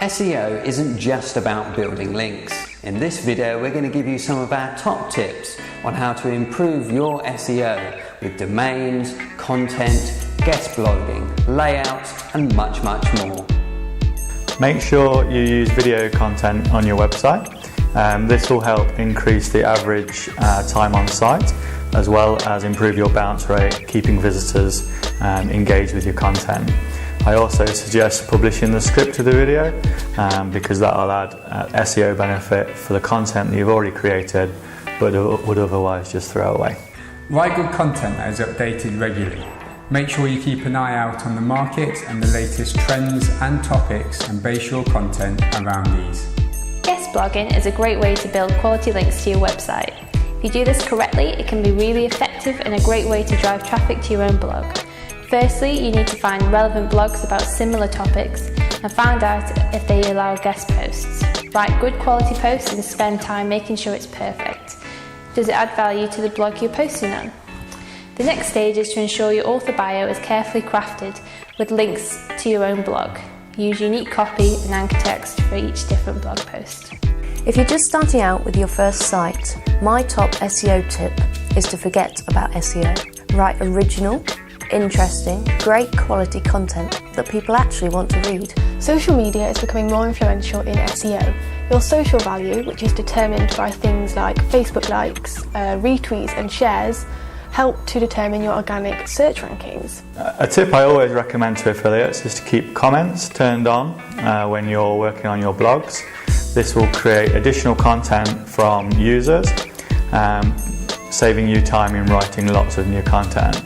SEO isn't just about building links. In this video, we're going to give you some of our top tips on how to improve your SEO with domains, content, guest blogging, layouts, and much more. Make sure you use video content on your website. This will help increase the average time on site, as well as improve your bounce rate, keeping visitors engaged with your content. I also suggest publishing the script of the video because that will add SEO benefit for the content that you've already created but would otherwise just throw away. Write good content that is updated regularly. Make sure you keep an eye out on the market and the latest trends and topics and base your content around these. Guest blogging is a great way to build quality links to your website. If you do this correctly, it can be really effective and a great way to drive traffic to your own blog. Firstly, you need to find relevant blogs about similar topics and find out if they allow guest posts. Write good quality posts and spend time making sure it's perfect. Does it add value to the blog you're posting on? The next stage is to ensure your author bio is carefully crafted with links to your own blog. Use unique copy and anchor text for each different blog post. If you're just starting out with your first site, my top SEO tip is to forget about SEO. Write original, interesting, great quality content that people actually want to read. Social media is becoming more influential in SEO. Your social value, which is determined by things like Facebook likes, retweets and shares, help to determine your organic search rankings. A tip I always recommend to affiliates is to keep comments turned on when you're working on your blogs. This will create additional content from users, saving you time in writing lots of new content.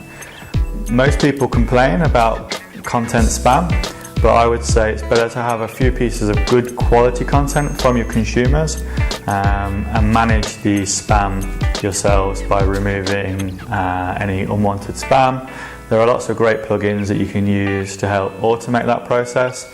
Most people complain about content spam, but I would say it's better to have a few pieces of good quality content from your consumers and manage the spam yourselves by removing any unwanted spam. There are lots of great plugins that you can use to help automate that process.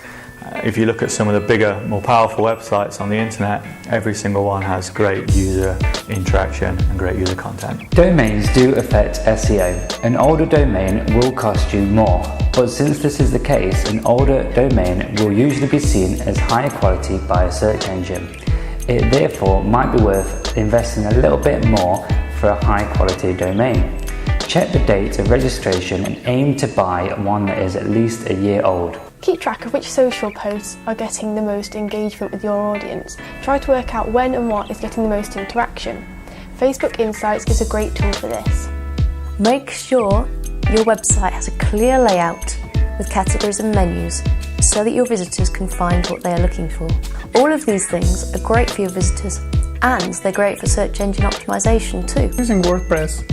If you look at some of the bigger, more powerful websites on the internet, every single one has great user interaction and great user content. Domains do affect SEO. An older domain will cost you more, but since this is the case, an older domain will usually be seen as higher quality by a search engine. It therefore might be worth investing a little bit more for a high quality domain. Check the date of registration and aim to buy one that is at least a year old. Keep track of which social posts are getting the most engagement with your audience. Try to work out when and what is getting the most interaction. Facebook Insights is a great tool for this. Make sure your website has a clear layout with categories and menus so that your visitors can find what they are looking for. All of these things are great for your visitors and they're great for search engine optimization too. Using WordPress,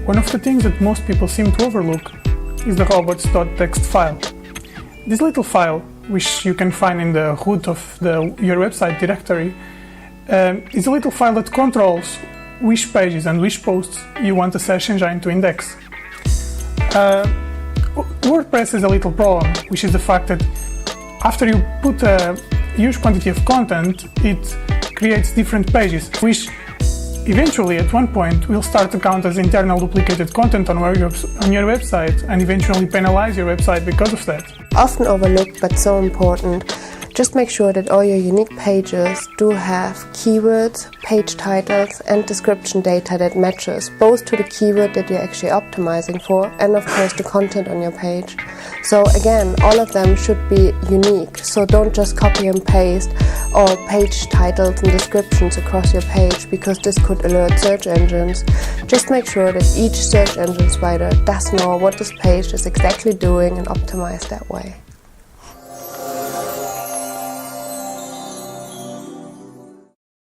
one of the things that most people seem to overlook is the robots.txt file. This little file, which you can find in the root of your website directory, is a little file that controls which pages and which posts you want the search engine to index. WordPress has a little problem, which is the fact that after you put a huge quantity of content, it creates different pages, which eventually at one point will start to count as internal duplicated content on your website and eventually penalize your website because of that. Often overlooked but so important. Just make sure that all your unique pages do have keywords, page titles and description data that matches both to the keyword that you're actually optimizing for and of course the content on your page. So again, all of them should be unique, so don't just copy and paste all page titles and descriptions across your page because this could alert search engines. Just make sure that each search engine spider does know what this page is exactly doing and optimize that way.